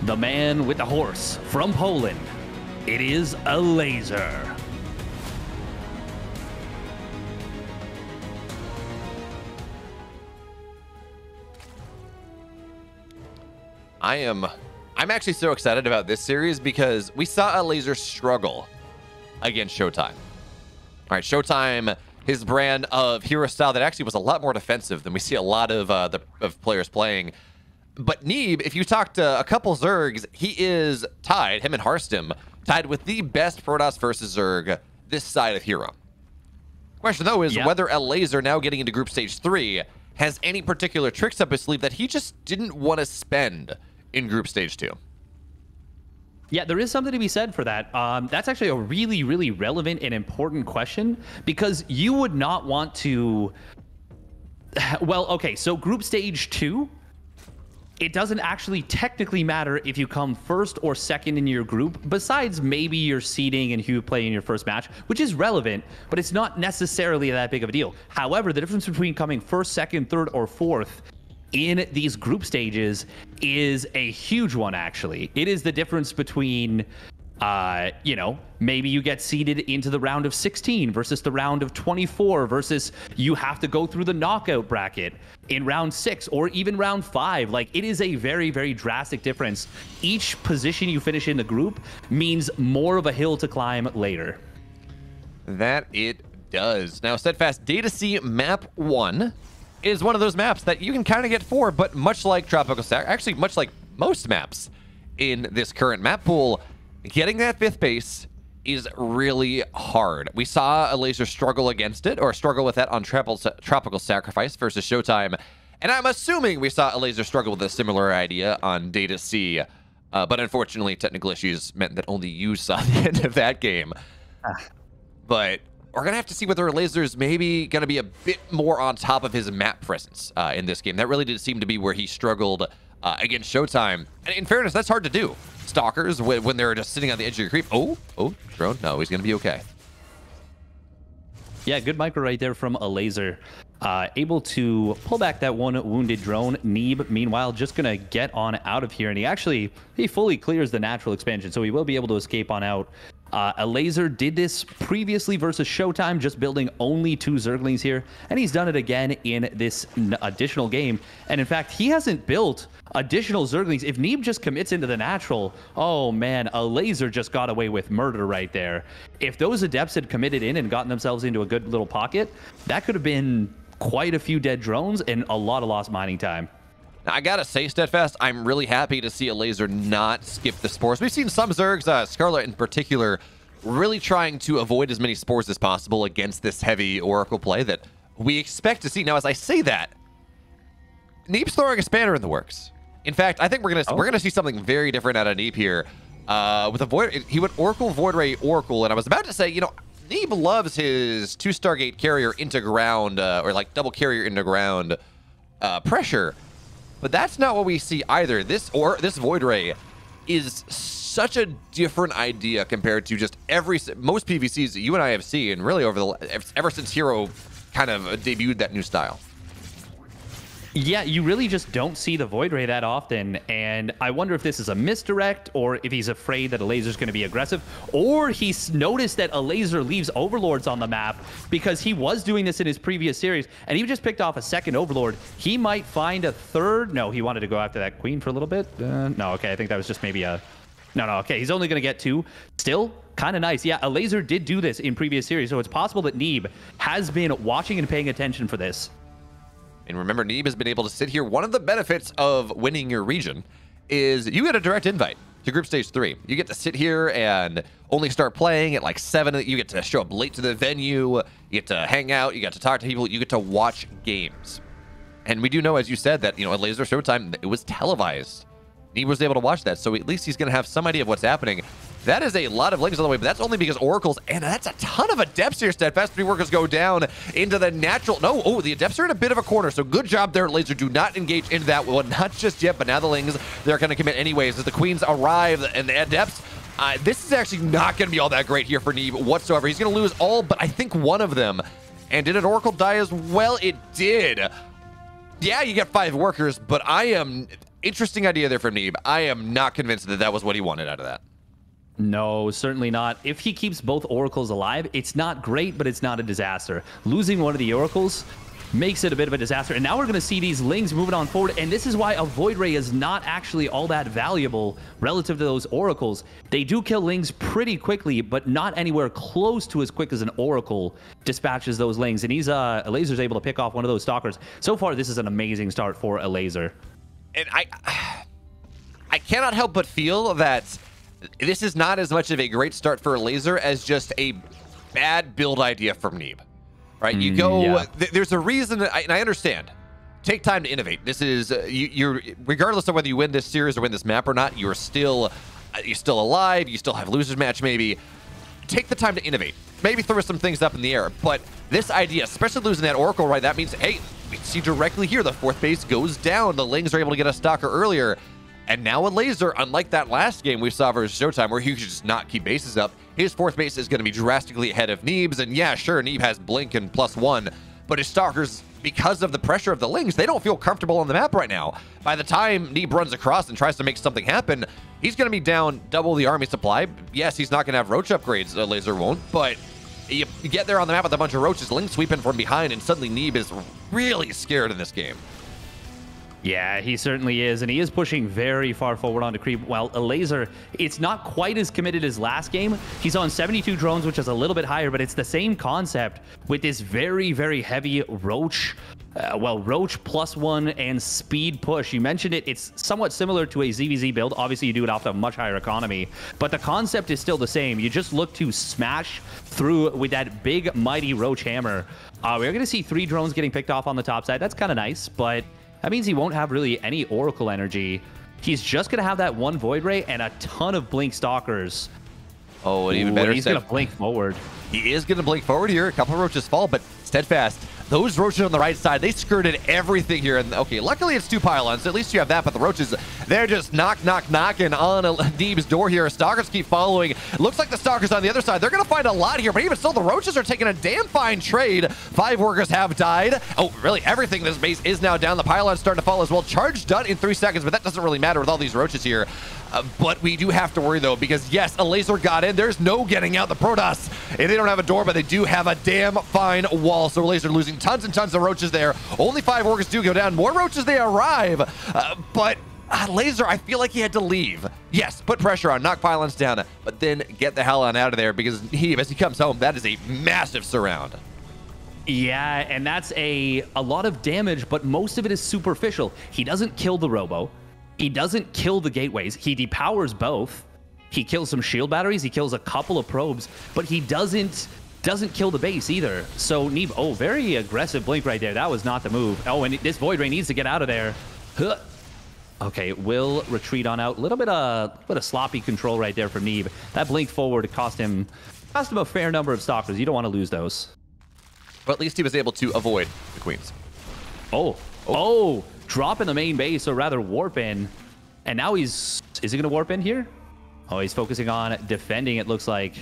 the man with the horse from Poland. It is Elazer. I'm actually so excited about this series because we saw Elazer struggle against Showtime. All right, Showtime, his brand of hero style that actually was a lot more defensive than we see a lot of players playing. But Neeb, if you talk to a couple Zergs, he is tied, him and Harstem, tied with the best Protoss versus Zerg this side of hero. Question, though, is whether Elazer, now getting into group stage 3, has any particular tricks up his sleeve that he just didn't want to spend in group stage 2. Yeah, there is something to be said for that. That's actually a really, really relevant and important question, because you would not want to... Well, okay, so group stage 2, it doesn't actually technically matter if you come first or second in your group, besides maybe your seeding and who you play in your first match, which is relevant, but it's not necessarily that big of a deal. However, the difference between coming first, second, third, or fourth in these group stages is a huge one, actually. It is the difference between, you know, maybe you get seeded into the round of 16 versus the round of 24 versus you have to go through the knockout bracket in round 6 or even round 5. Like, it is a very, very drastic difference. Each position you finish in the group means more of a hill to climb later. That it does. Now, Steadfast, Data C Map 1 is one of those maps that you can kind of get 4, but much like Tropical Sack, actually much like most maps in this current map pool, getting that 5th base is really hard. We saw Elazer struggle against it, or struggle with that on Tropical Sacrifice versus Showtime, and I'm assuming we saw Elazer struggle with a similar idea on Data C, but unfortunately technical issues meant that only you saw the end of that game. But we're going to have to see whether Elazer's maybe going to be a bit more on top of his map presence in this game. That really did seem to be where he struggled against Showtime. And in fairness, that's hard to do. Stalkers, when they're just sitting on the edge of your creep. Oh, drone. No, he's going to be okay. Yeah, good micro right there from Elazer. Able to pull back that one wounded drone. Neeb, meanwhile, just going to get on out of here. And he fully clears the natural expansion, so he will be able to escape on out. Elazer did this previously versus Showtime, just building only 2 Zerglings here, and he's done it again in this additional game. And in fact, he hasn't built additional Zerglings. If Neeb just commits into the natural, oh man, Elazer just got away with murder right there. If those Adepts had committed in and gotten themselves into a good little pocket, that could have been quite a few dead drones and a lot of lost mining time. I gotta say, Steadfast, I'm really happy to see Elazer not skip the spores. We've seen some Zergs, Scarlet in particular, really trying to avoid as many spores as possible against this heavy Oracle play that we expect to see. Now, as I say that, Neeb's throwing a spanner in the works. In fact, I think we're gonna see something very different out of Neeb here. With a Void, he went Oracle, Void Ray, Oracle, and I was about to say, you know, Neeb loves his 2 Stargate carrier into ground, or like double carrier into ground pressure. But that's not what we see either. This Void Ray is such a different idea compared to just most PVCs that you and I have seen really ever since Hero kind of debuted that new style. Yeah, you really just don't see the Void Ray that often, and I wonder if this is a misdirect, or if he's afraid that Elazer's going to be aggressive, or he's noticed that Elazer leaves Overlords on the map, because he was doing this in his previous series, and he just picked off a 2nd Overlord. He might find a 3rd. No, he wanted to go after that Queen for a little bit. No, okay, I think that was just maybe a... No, okay, he's only going to get 2. Still, kind of nice. Yeah, Elazer did do this in previous series, so it's possible that Neeb has been watching and paying attention for this. And remember, Neeb has been able to sit here. One of the benefits of winning your region is you get a direct invite to Group Stage 3. You get to sit here and only start playing at like 7. You get to show up late to the venue. You get to hang out. You get to talk to people. You get to watch games. And we do know, as you said, that, you know, at Elazer Showtime, it was televised. Neeb was able to watch that, so at least he's going to have some idea of what's happening. That is a lot of links on the way, but that's only because Oracles, and that's a ton of Adepts here. Steadfast 3 workers go down into the natural. No, oh, the Adepts are in a bit of a corner, so good job there, Elazer. Do not engage into that one, not just yet, but now the Lings, they're going to commit anyways as the Queens arrive, and the Adepts, this is actually not going to be all that great here for Neeb whatsoever. He's going to lose all but I think one of them. And did an Oracle die as well? It did. Yeah, you get 5 workers, but I am interesting idea there from Neeb. I am not convinced that that was what he wanted out of that. No, certainly not. If he keeps both oracles alive, it's not great, but it's not a disaster. Losing one of the oracles makes it a bit of a disaster. And now we're going to see these Lings moving on forward. And this is why a Void Ray is not actually all that valuable relative to those oracles. They do kill Lings pretty quickly, but not anywhere close to as quick as an oracle dispatches those Lings. And Elazer's able to pick off one of those stalkers. So far, this is an amazing start for Elazer. And I cannot help but feel that this is not as much of a great start for Elazer as just a bad build idea from Neeb. Right, you go. Yeah. There's a reason, and I understand. Take time to innovate. This is you're regardless of whether you win this series or win this map or not. You're still alive. You still have losers match. Maybe take the time to innovate. Maybe throw some things up in the air. But this idea, especially losing that Oracle, right? That means hey, we see directly here the 4th base goes down. The Lings are able to get a stalker earlier. And now Elazer, unlike that last game we saw versus Showtime, where he could just not keep bases up, his 4th base is going to be drastically ahead of Neeb's. And yeah, sure, Neeb has Blink and +1, but his Stalkers, because of the pressure of the Lings, they don't feel comfortable on the map right now. By the time Neeb runs across and tries to make something happen, he's going to be down double the army supply. Yes, he's not going to have Roach upgrades, Elazer won't, but you get there on the map with a bunch of Roaches, Link sweeping from behind, and suddenly Neeb is really scared in this game. Yeah, he certainly is, and he is pushing very far forward onto creep, while Elazer, it's not quite as committed as last game. He's on 72 drones, which is a little bit higher, but it's the same concept with this very, very heavy Roach, Roach +1 and speed push. You mentioned it, it's somewhat similar to a ZVZ build. Obviously, you do it off a much higher economy, but the concept is still the same. You just look to smash through with that big, mighty Roach hammer. We're going to see 3 drones getting picked off on the top side. That's kind of nice, but that means he won't have really any Oracle energy. He's just going to have that 1 Void Ray and a ton of Blink Stalkers. Oh, and even better, he's going to blink forward. He is going to blink forward here. A couple of Roaches fall, but Steadfast, those Roaches on the right side, they skirted everything here. And okay, luckily it's 2 pylons, so at least you have that, but the Roaches, they're just knocking on Neeb's door here. Stalkers keep following. Looks like the Stalkers on the other side, they're going to find a lot here, but even still, the Roaches are taking a damn fine trade. 5 workers have died. Oh, really, everything in this base is now down. The pylons starting to fall as well. Charge done in 3 seconds, but that doesn't really matter with all these Roaches here. But we do have to worry, though, because, yes, Elazer got in. There's no getting out. The Protoss, and they don't have a door, but they do have a damn fine wall. So Elazer losing tons and tons of Roaches there. Only 5 workers do go down. More Roaches, they arrive. But Elazer, I feel like he had to leave. Yes, put pressure on, knock pylons down, but then get the hell on out of there, because as he comes home, that is a massive surround. Yeah, and that's a lot of damage, but most of it is superficial. He doesn't kill the Robo. He doesn't kill the gateways. He depowers both. He kills some shield batteries. He kills a couple of probes, but he doesn't kill the base either. So Neeb, oh, very aggressive blink right there. That was not the move. Oh, and this Void Ray needs to get out of there. Huh. Okay, will retreat on out. A little bit of sloppy control right there from Neeb. That blink forward cost him a fair number of Stalkers. You don't want to lose those. But at least he was able to avoid the Queens. Oh, drop in the main base, or rather warp in. And now is he going to warp in here? Oh, he's focusing on defending, it looks like.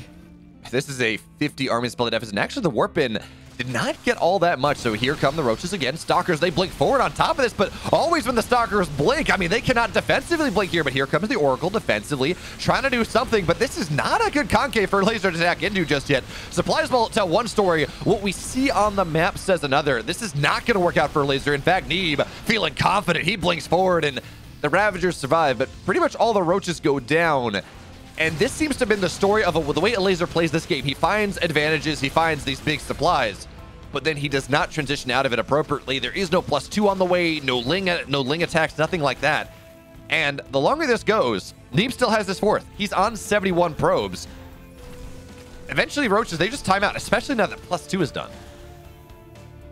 This is a 50 army spell deficit. And actually, the warp in did not get all that much. So here come the Roaches again. Stalkers, they blink forward on top of this, but always when the Stalkers blink, I mean, they cannot defensively blink here, but here comes the Oracle defensively, trying to do something, but this is not a good concave for Elazer to attack into just yet. Supplies will tell one story. What we see on the map says another. This is not going to work out for Elazer. In fact, Neeb, feeling confident, he blinks forward, and the Ravagers survive, but pretty much all the Roaches go down. And this seems to have been the story of the way Elazer plays this game. He finds advantages, he finds these big supplies, but then he does not transition out of it appropriately. There is no +2 on the way, no ling attacks, nothing like that. And the longer this goes, Neeb still has this 4th. He's on 71 probes. Eventually, Roaches, they just time out, especially now that +2 is done.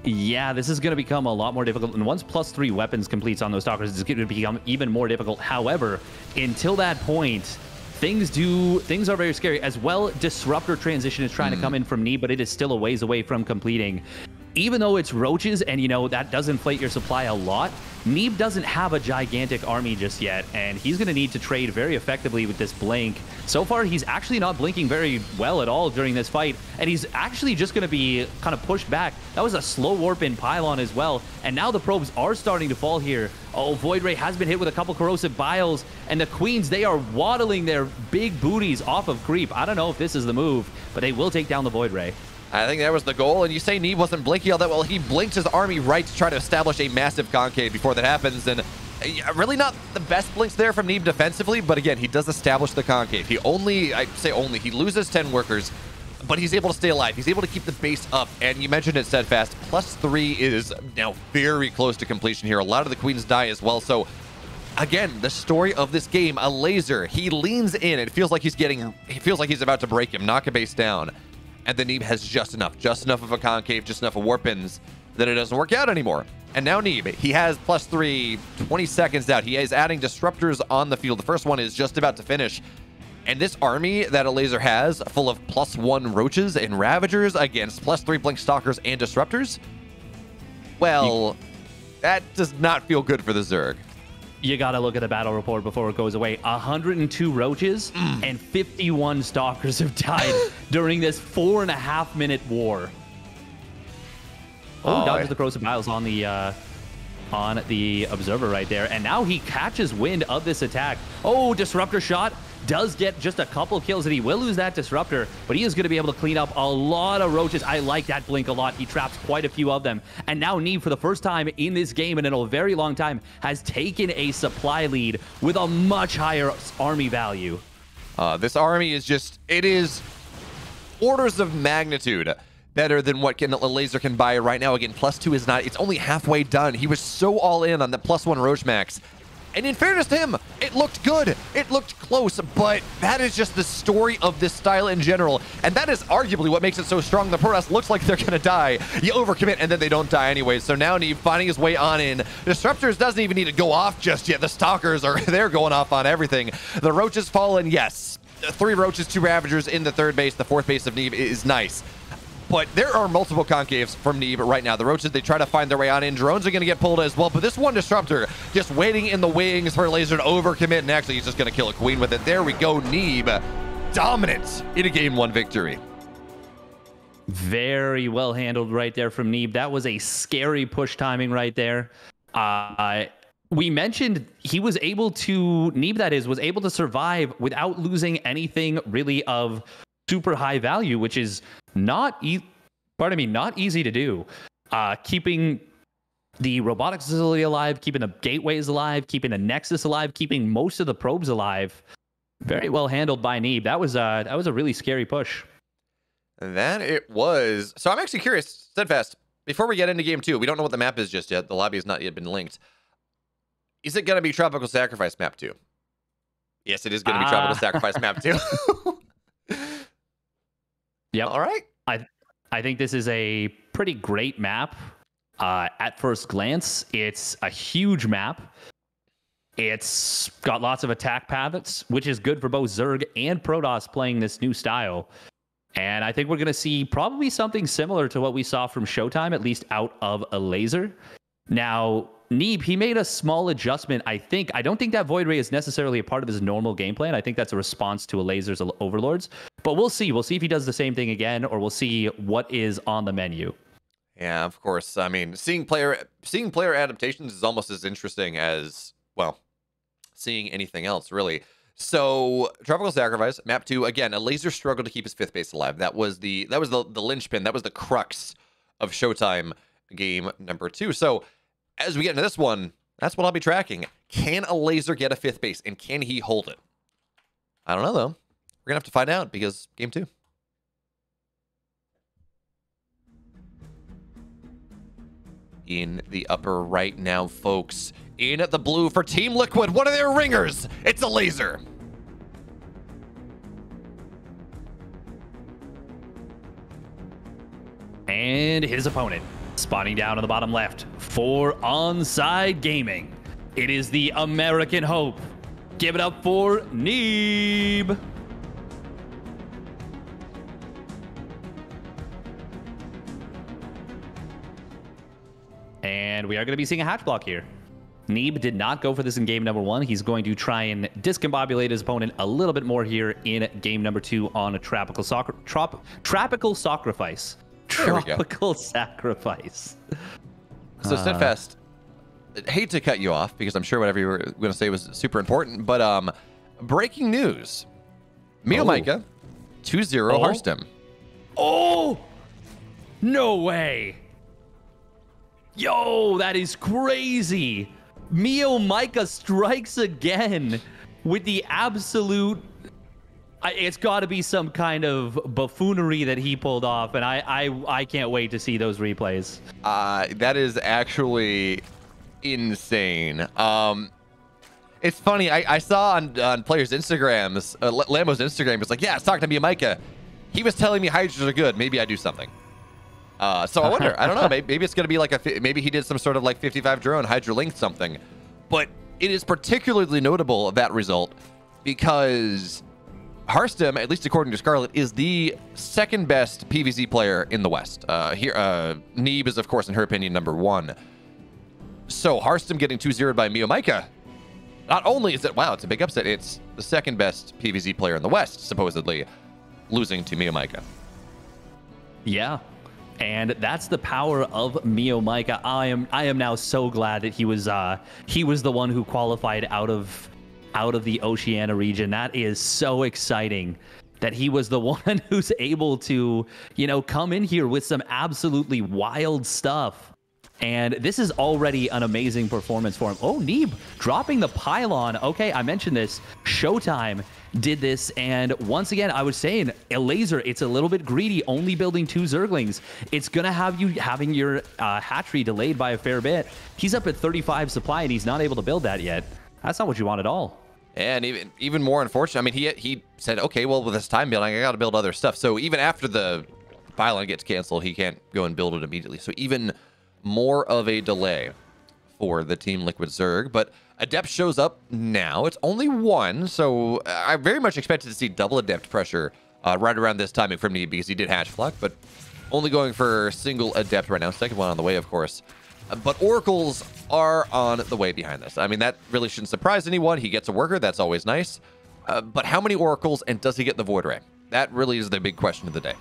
Yeah, this is going to become a lot more difficult. And once +3 weapons completes on those Stalkers, it's going to become even more difficult. However, until that point, things are very scary. As well, Disruptor transition is trying to come in from Neeb, but it is still a ways away from completing. Even though it's Roaches, and you know that does inflate your supply a lot, Neeb doesn't have a gigantic army just yet, and he's going to need to trade very effectively with this blink. So far, he's actually not blinking very well at all during this fight, and he's actually just going to be kind of pushed back. That was a slow warp in pylon as well, and now the probes are starting to fall here. Oh, Void Ray has been hit with a couple corrosive biles, and the Queens, they are waddling their big booties off of creep. I don't know if this is the move, but they will take down the Void Ray. I think that was the goal, and you say Neeb wasn't blinking all that well. He blinked his army right to try to establish a massive concave before that happens, and really not the best blinks there from Neeb defensively, but again, he does establish the concave. He he loses 10 workers, but he's able to stay alive. He's able to keep the base up, and you mentioned it, Steadfast. +3 is now very close to completion here. A lot of the Queens die as well, so again, the story of this game, Elazer, he leans in. It feels like he feels like he's about to break him, knock a base down. And then Neeb has just enough of a concave, just enough of warp-ins that it doesn't work out anymore. And now Neeb, he has +3, 20 seconds out. He is adding disruptors on the field. The first one is just about to finish. And this army that Elazer has, full of +1 roaches and ravagers against +3 blink stalkers and disruptors, well, that does not feel good for the Zerg. You got to look at the battle report before it goes away. 102 roaches and 51 stalkers have died during this 4.5-minute war. Oh, dodges the corrosive biles on the observer right there. And now he catches wind of this attack. Oh, disruptor shot. Does get just a couple kills, and he will lose that disruptor, but he is going to be able to clean up a lot of roaches. I like that blink a lot. He traps quite a few of them. And now Neeb, for the first time in this game and in a very long time, has taken a supply lead with a much higher army value. This army is it is orders of magnitude better than what Elazer can buy right now. Again, +2 is not, it's only halfway done. He was so all in on the +1 roach max. And in fairness to him, it looked good. It looked close, but that is just the story of this style in general. And that is arguably what makes it so strong. The Protoss looks like they're going to die. You overcommit, and then they don't die anyways. So now Neeb finding his way on in. Disruptors doesn't even need to go off just yet. The Stalkers they're going off on everything. The Roaches fallen, yes. 3 Roaches, 2 Ravagers in the 3rd base. The 4th base of Neeb is nice. But there are multiple concaves from Neeb right now. The Roaches, they try to find their way on in. Drones are going to get pulled as well. But this one Disruptor just waiting in the wings for Elazer to overcommit. And actually, he's just going to kill a Queen with it. There we go. Neeb dominant in a Game 1 victory. Very well handled right there from Neeb. That was a scary push timing right there. We mentioned he was able to, Neeb that is, was able to survive without losing anything really of super high value, which is not easy to do. Keeping the robotics facility alive, keeping the gateways alive, keeping the nexus alive, keeping most of the probes alive. Very well handled by Neeb. That was a really scary push. That it was. So I'm actually curious, Steadfast, before we get into Game 2, we don't know what the map is just yet. The lobby has not yet been linked. Is it going to be Tropical Sacrifice Map 2? Yes, it is going to be Tropical Sacrifice Map 2. Yep. All right. I think this is a pretty great map. At first glance, it's a huge map. It's got lots of attack paths, which is good for both Zerg and Protoss playing this new style. And I think we're going to see probably something similar to what we saw from Showtime, at least out of Elazer. Now, Neeb, he made a small adjustment, I think. I don't think that Void Ray is necessarily a part of his normal game plan. I think that's a response to Elazer's Overlords. But we'll see. We'll see if he does the same thing again, or we'll see what is on the menu. Yeah, of course. I mean, seeing player adaptations is almost as interesting as, well, seeing anything else, really. So, Tropical Sacrifice, Map 2, again, Elazer struggled to keep his 5th base alive. That was the linchpin. That was the crux of Showtime game number 2. So, as we get into this one, that's what I'll be tracking. Can Elazer get a 5th base, and can he hold it? I don't know, though. We're going to have to find out, because Game 2. In the upper right now, folks. In at the blue for Team Liquid. One of their ringers. It's Elazer. And his opponent, spotting down on the bottom left for Onside Gaming. It is the American Hope. Give it up for Neeb. And we are going to be seeing a hatch block here. Neeb did not go for this in game number 1. He's going to try and discombobulate his opponent a little bit more here in game number 2 on a tropical sacrifice. Tropical sacrifice. So Steadfast, I hate to cut you off because I'm sure whatever you were going to say was super important, but breaking news. Mika 2-0 Hearthstone. Oh! No way. Yo, that is crazy. Mika strikes again with the absolute... It's got to be some kind of buffoonery that he pulled off, and I can't wait to see those replays. That is actually insane. It's funny. I saw on players' Instagrams, Lambo's Instagram was like, yeah, I was talking to Mika. He was telling me Hydras are good. Maybe I do something. So I wonder. I don't know. Maybe it's going to be like maybe he did some sort of like 55 drone Hydra linked something. But it is particularly notable that result because Hearthstone, at least according to Scarlet, is the second best PvZ player in the West. Neeb is, of course, in her opinion, number 1. So Hearthstone getting 2-0'd by Mika. Not only is it, wow, it's a big upset, it's the second best PvZ player in the West, supposedly, losing to Mika. Yeah. And that's the power of Mika. I am now so glad that he was the one who qualified out of the Oceania region. That is so exciting that he was the one who's able to, come in here with some absolutely wild stuff. And this is already an amazing performance for him. Oh, Neeb dropping the pylon. Okay, I mentioned this. Showtime did this. And once again, I was saying, Elazer, it's a little bit greedy, only building 2 Zerglings. It's going to have you having your hatchery delayed by a fair bit. He's up at 35 supply, and he's not able to build that yet. That's not what you want at all. And even more unfortunate, I mean, he said, okay, well, with this time building, I got to build other stuff. So even after the pylon gets canceled, he can't go and build it immediately. So even more of a delay for the Team Liquid Zerg, but Adept shows up now. It's only 1, so I very much expected to see double Adept pressure right around this timing from Neeb because he did Hatch Flock, but only going for single Adept right now. Second one on the way, of course. But Oracles are on the way behind this. I mean, that really shouldn't surprise anyone. He gets a worker. That's always nice. But how many Oracles, and does he get the Void Ray? That really is the big question of the day.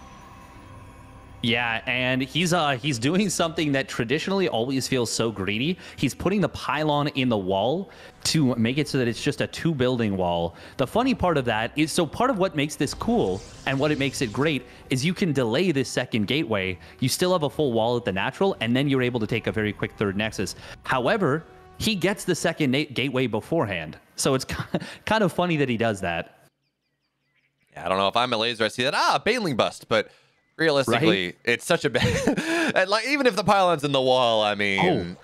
Yeah, and he's doing something that traditionally always feels so greedy. He's putting the pylon in the wall to make it so that it's just a 2-building wall. The funny part of that is, so part of what makes this cool and what it makes it great is you can delay this second gateway. You still have a full wall at the natural, and then you're able to take a very quick 3rd nexus. However, he gets the second gateway beforehand. So it's kind of funny that he does that. Yeah, I don't know if I'm a laser, I see that, Baneling bust, but realistically, right? It's such a bad... like, even if the pylon's in the wall, I mean,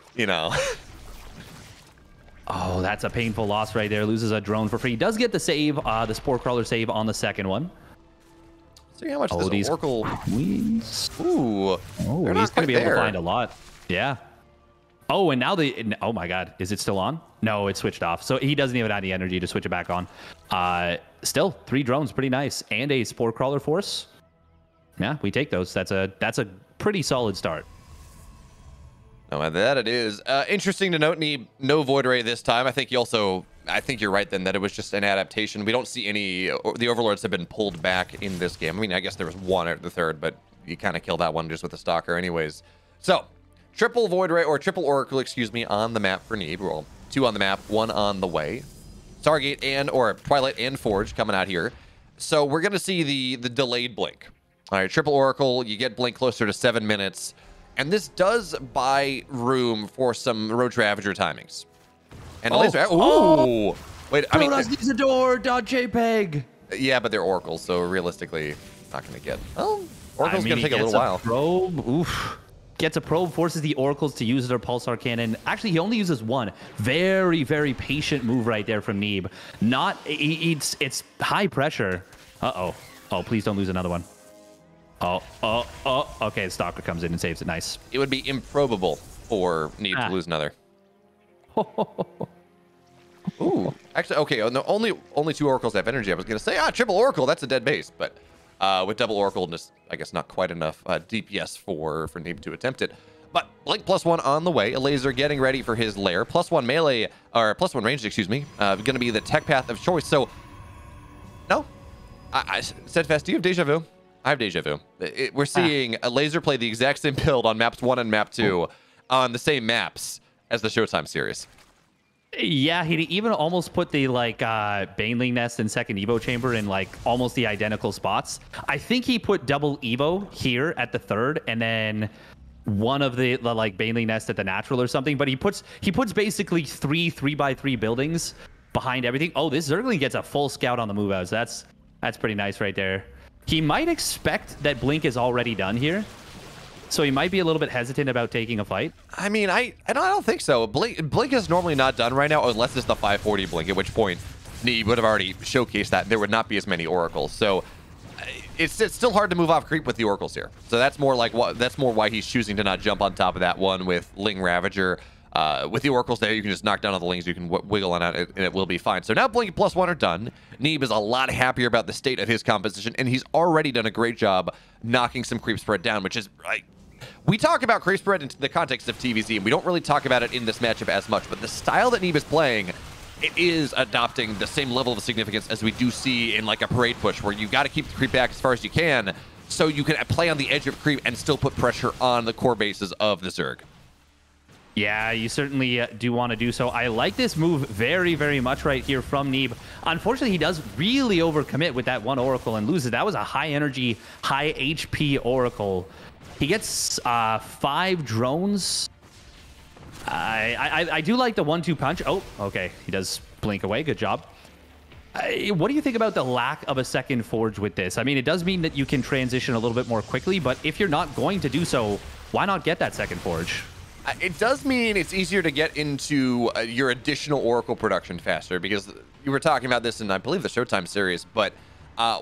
Oh, that's a painful loss right there. Loses a drone for free. He does get the save, the Spore Crawler save on the second one. See how much this Oracle... Queens. Ooh. Oh, he's going to be able to find a lot. Yeah. Oh, and now oh my God. Is it still on? No, it's switched off. So he doesn't even have the energy to switch it back on. Still, 3 drones. Pretty nice. And a Spore Crawler force. Yeah, we take those. That's a pretty solid start. No, that it is. Interesting to note, Neeb, no Void Ray this time. I think you're right then that it was just an adaptation. We don't see any... The Overlords have been pulled back in this game. I mean, I guess there was 1 at the 3rd, but you kind of killed that one just with the Stalker anyways. So, triple Void Ray, or triple Oracle, excuse me, on the map for Neeb. Well, 2 on the map, 1 on the way. Stargate or Twilight and Forge coming out here. So we're going to see the delayed blink. All right, triple Oracle, you get blink closer to 7 minutes. And this does buy room for some Roach Ravager timings. And Elazer, wait, I mean... JPEG. Yeah, but they're Oracles, so realistically, not going to get... Oh, Oracle's going to take a little while. Probe, oof. Gets a probe, forces the Oracles to use their Pulsar Cannon. Actually, he only uses 1. Very, very patient move right there from Neeb. It's high pressure. Uh-oh. Oh, please don't lose another one. Okay, the Stalker comes in and saves it. Nice. It would be improbable for Neeb to lose another. Ooh. Actually, okay, no, only 2 Oracles have energy. I was going to say, triple Oracle, that's a dead base. But with double Oracle, just, I guess, not quite enough DPS for Neeb to attempt it. But Blink +1 on the way. Elazer getting ready for his lair. +1 melee, or +1 ranged, excuse me. Going to be the tech path of choice. So, no. Steadfast, do you have deja vu? I have deja vu. We're seeing Elazer play the exact same build on maps 1 and map 2 on the same maps as the Showtime series. Yeah, he even almost put the Baneling Nest and second Evo chamber in like almost the identical spots. I think he put double Evo here at the third, and then one of the like Baneling Nest at the natural or something. But he puts basically three 3x3 buildings behind everything. Oh, this Zergling gets a full scout on the move outs. That's pretty nice right there. He might expect that Blink is already done here, so he might be a little bit hesitant about taking a fight. I mean, I don't think so. Blink is normally not done right now unless it's the 540 Blink, at which point Neeb would have already showcased that. There would not be as many oracles. So it's still hard to move off creep with the oracles here. So that's more why he's choosing to not jump on top of that one with Ling Ravager. With the oracles there, you can just knock down all the lings, you can wiggle on it, and it will be fine. So now Blink +1 are done. Neeb is a lot happier about the state of his composition, and he's already done a great job knocking some creep spread down, which is like, we talk about creep spread in the context of TVZ, and we don't really talk about it in this matchup as much, but the style that Neeb is playing, it is adopting the same level of significance as we do see in like a parade push, where you got to keep the creep back as far as you can, so you can play on the edge of creep and still put pressure on the core bases of the Zerg. Yeah, you certainly do want to do so. I like this move very, very much right here from Neeb. Unfortunately, he does really overcommit with that one Oracle and loses. That was a high energy, high HP Oracle. He gets 5 drones. I do like the 1-2 punch. Oh, okay. He does blink away. Good job. What do you think about the lack of a second forge with this? I mean, it does mean that you can transition a little bit more quickly, but if you're not going to do so, why not get that second forge? It does mean it's easier to get into your additional Oracle production faster, because you were talking about this in, I believe, the Showtime series, but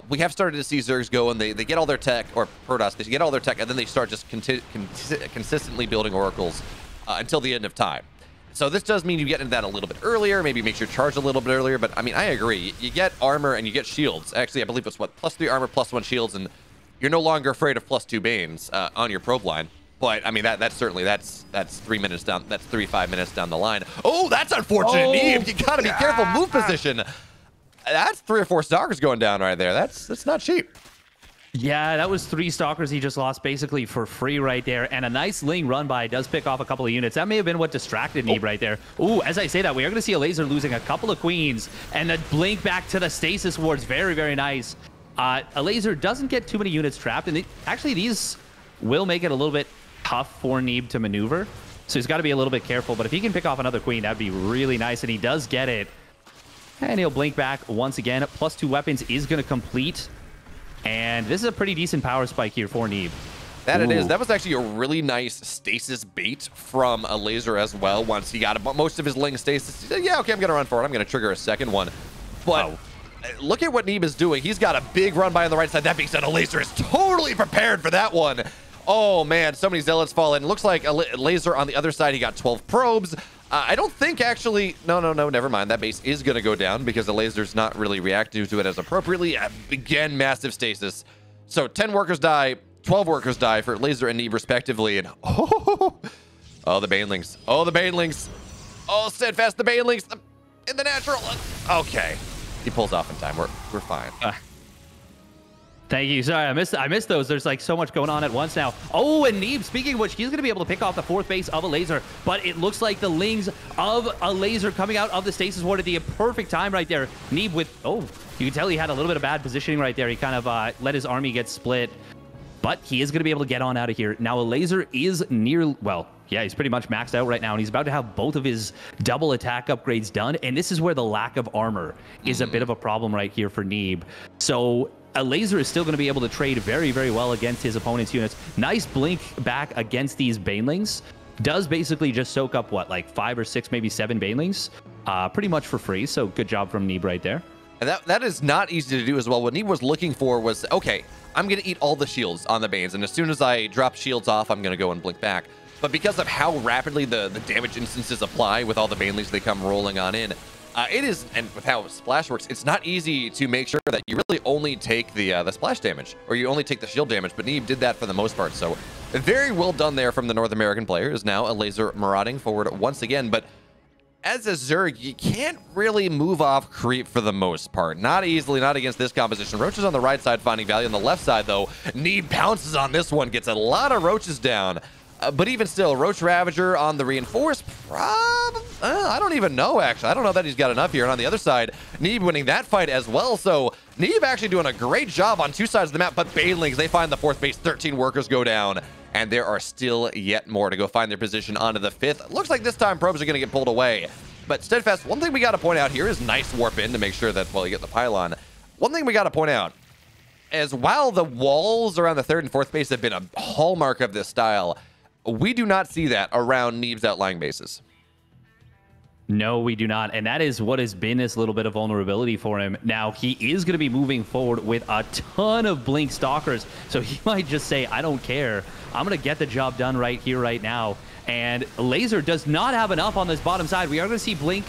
we have started to see Zergs go and they get all their tech, or Protoss, they get all their tech, and then they start just consistently building Oracles until the end of time. So this does mean you get into that a little bit earlier, maybe makes your charge a little bit earlier, but I mean, I agree. You get armor and you get shields. Actually, I believe it's what, +3 armor, +1 shields, and you're no longer afraid of +2 Banes on your probe line. But I mean, that's 3 minutes down. That's 5 minutes down the line. Oh, that's unfortunate, Neeb. You gotta be careful. Move position. That's 3 or 4 stalkers going down right there. That's not cheap. Yeah, that was 3 stalkers he just lost basically for free right there. And a nice Ling run by does pick off a couple of units. That may have been what distracted Neeb right there. Ooh, as I say that, we are going to see Elazer losing a couple of queens. And the blink back to the stasis wards. Very, very nice. Elazer doesn't get too many units trapped. And actually, these will make it a little bit tough for Neeb to maneuver, so he's got to be a little bit careful. But if he can pick off another queen, that'd be really nice, and he does get it. And he'll blink back once again. +2 weapons is going to complete, and this is a pretty decent power spike here for Neeb. That it is. That was actually a really nice stasis bait from Elazer as well. Once he got most of his Ling stasis, he said, yeah, okay, I'm going to run for it. I'm going to trigger a second one. But look at what Neeb is doing. He's got a big run by on the right side. That being said, Elazer is totally prepared for that one. Oh, man, so many zealots fall in. Looks like a Elazer on the other side. He got 12 probes. I don't think actually... No, never mind. That base is going to go down because the Elazer's not really reacting to it as appropriately. Again, massive stasis. So 10 workers die, 12 workers die for Elazer and Neeb respectively. And oh, the Banelings. Oh, the Banelings. Oh, Steadfast, the Banelings in the natural. Okay. He pulls off in time. We're fine. Thank you. Sorry, I missed those. There's like so much going on at once now. Oh, and Neeb, speaking of which, he's going to be able to pick off the 4th base of Elazer, but it looks like the Lings of Elazer coming out of the stasis ward at the perfect time right there. Neeb with, oh, you can tell he had a little bit of bad positioning right there. He kind of let his army get split, but he is going to be able to get on out of here. Now, Elazer is near, well, yeah, he's pretty much maxed out right now, and he's about to have both of his double attack upgrades done, and this is where the lack of armor is a bit of a problem right here for Neeb. So Elazer is still going to be able to trade very, very well against his opponent's units. Nice blink back against these Banelings. Does basically just soak up, what, like 5 or 6, maybe 7 Banelings? Pretty much for free, so good job from Neeb right there. And that is not easy to do as well. What Neeb was looking for was, okay, I'm going to eat all the shields on the Banes, and as soon as I drop shields off, I'm going to go and blink back. But because of how rapidly the damage instances apply with all the Banelings they come rolling on in, It is, and with how Splash works, it's not easy to make sure that you really only take the splash damage, or you only take the shield damage, but Neeb did that for the most part, so very well done there from the North American players. Now Elazer marauding forward once again, but as a Zerg, you can't really move off creep for the most part. Not easily, not against this composition. Roach is on the right side finding value. On the left side, though, Neeb pounces on this one, gets a lot of Roaches down. But even still, Roach Ravager on the reinforced, I don't even know, actually. I don't know that he's got enough here. And on the other side, Neeb winning that fight as well. So Neeb actually doing a great job on two sides of the map, but Banelings, they find the fourth base, 13 workers go down. And there are still yet more to go find their position onto the fifth. Looks like this time probes are going to get pulled away. But Steadfast, one thing we got to point out here is nice warp in to make sure that, well, you get the pylon. One thing we got to point out is while the walls around the third and fourth base have been a hallmark of this style, we do not see that around Neeb's outlying bases. No, we do not. And that is what has been this little bit of vulnerability for him. Now, he is going to be moving forward with a ton of Blink Stalkers. So he might just say, I don't care. I'm going to get the job done right here, right now. And Elazer does not have enough on this bottom side. We are going to see Blink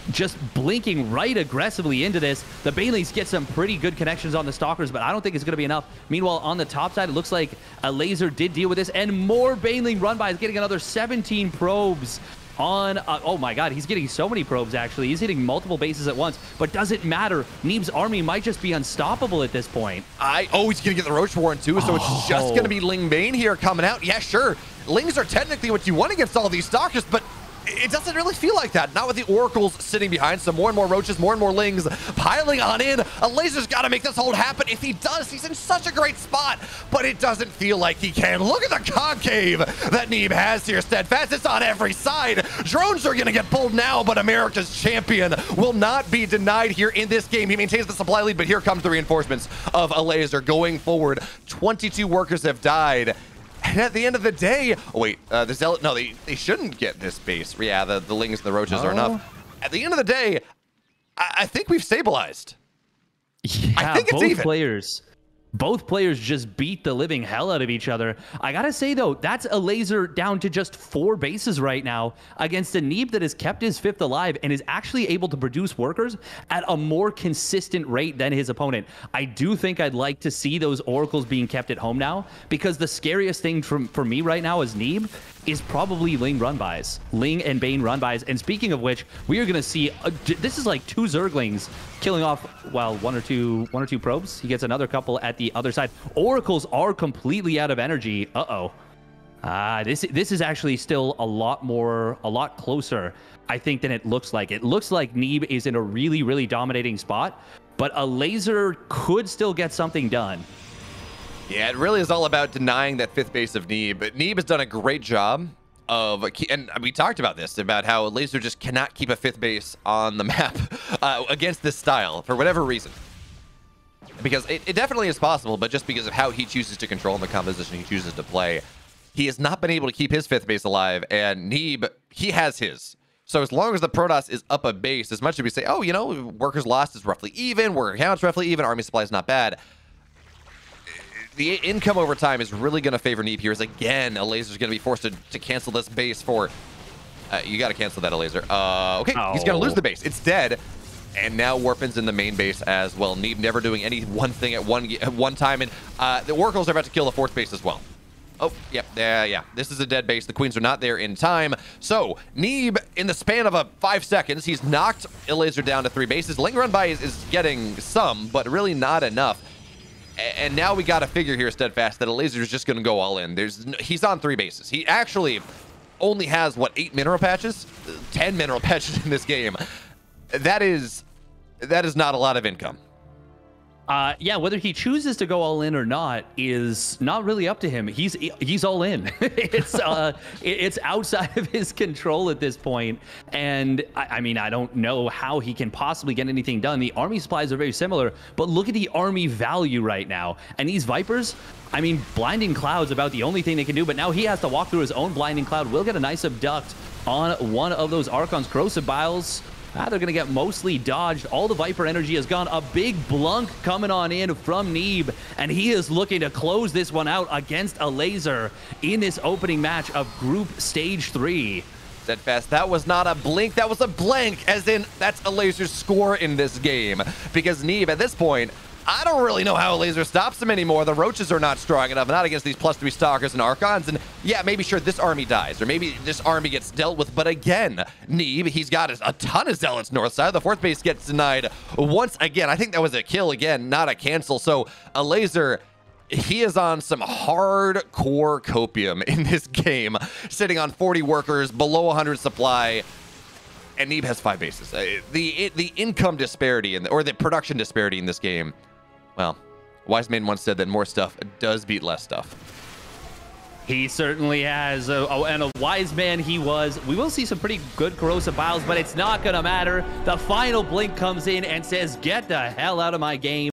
just blinking right aggressively into this. The Banelings get some pretty good connections on the Stalkers, but I don't think it's going to be enough. Meanwhile, on the top side, it looks like Elazer did deal with this, and more Baneling run-bys, getting another 17 probes on, oh my god, he's getting so many probes, actually. He's hitting multiple bases at once, but doesn't matter. Neeb's army might just be unstoppable at this point. Oh, he's going to get the Roach Warren too, so it's just going to be Ling Bane here coming out. Yeah, sure. Lings are technically what you want against all these Stalkers, but it doesn't really feel like that. Not with the Oracles sitting behind, so more and more Roaches, more and more Lings piling on in. Elazer's got to make this hold happen. If he does, he's in such a great spot, but it doesn't feel like he can. Look at the concave that Neeb has here, Steadfast. It's on every side. Drones are going to get pulled now, but America's champion will not be denied here in this game. He maintains the supply lead, but here comes the reinforcements of Elazer going forward. 22 workers have died. And at the end of the day, oh wait, the Zealot, no, they shouldn't get this base. Yeah, the Lings and the Roaches are enough. At the end of the day, I think we've stabilized. Yeah, I think it's even. Both players just beat the living hell out of each other. I gotta say, though, that's Elazer down to just 4 bases right now against a Neeb that has kept his fifth alive and is actually able to produce workers at a more consistent rate than his opponent. I do think I'd like to see those Oracles being kept at home now, because the scariest thing for me right now as Neeb is probably Ling run-bys. Ling and Bane run-bys. And speaking of which, we are going to see, this is like 2 Zerglings killing off, well, one or two probes. He gets another couple at the other side. Oracles are completely out of energy. Uh-oh. This is actually still a lot closer, I think, than it looks like. It looks like Neeb is in a really, really dominating spot, but Elazer could still get something done. Yeah, it really is all about denying that fifth base of Neeb. But Neeb has done a great job of, and we talked about this, about how Elazer just cannot keep a fifth base on the map against this style for whatever reason. Because it definitely is possible, but just because of how he chooses to control and the composition he chooses to play, he has not been able to keep his fifth base alive, and Neeb, he has his. So as long as the Protoss is up a base, as much as we say, oh, you know, workers lost is roughly even, worker count's roughly even, army supply is not bad, the income over time is really going to favor Neeb here. As again, Elazer's going to be forced to cancel this base for... you got to cancel that, Elazer. Okay, he's going to lose the base. It's dead. And now Warpin's in the main base as well. Neeb never doing any one thing at one time. And the Oracles are about to kill the fourth base as well. Oh, yep, yeah. This is a dead base. The Queens are not there in time. So, Neeb, in the span of 5 seconds, he's knocked Elazer down to 3 bases. Ling Run By is getting some, but really not enough. And now we got to figure here, Steadfast, that Elazer is just going to go all in. He's on 3 bases. He actually only has, what, 8 mineral patches? 10 mineral patches in this game. That is not a lot of income. Yeah, whether he chooses to go all in or not is not really up to him. He's all in. It's outside of his control at this point. And I mean, I don't know how he can possibly get anything done. The army supplies are very similar, but look at the army value right now. And these Vipers, I mean, Blinding Cloud's about the only thing they can do, but now he has to walk through his own Blinding Cloud. Will get a nice abduct on one of those Archons. Corrosive Biles, they're going to get mostly dodged. All the Viper energy has gone. A big blunk coming on in from Neeb, and he is looking to close this one out against Elazer in this opening match of Group Stage 3. Steadfast, that was not a blink, that was a blank, as in that's Elazer's score in this game. Because Neeb, at this point, I don't really know how Elazer stops him anymore. The roaches are not strong enough, not against these +3 stalkers and archons. And yeah, maybe sure this army dies, or maybe this army gets dealt with. But again, Neeb, he's got a ton of zealots north side. The 4th base gets denied once again. I think that was a kill again, not a cancel. So Elazer, he is on some hardcore copium in this game, sitting on 40 workers, below 100 supply. And Neeb has 5 bases. The income disparity, or the production disparity in this game, well, Wise Man once said that more stuff does beat less stuff. He certainly has. And a wise man he was. We will see some pretty good corrosive piles, but it's not going to matter. The final blink comes in and says, get the hell out of my game.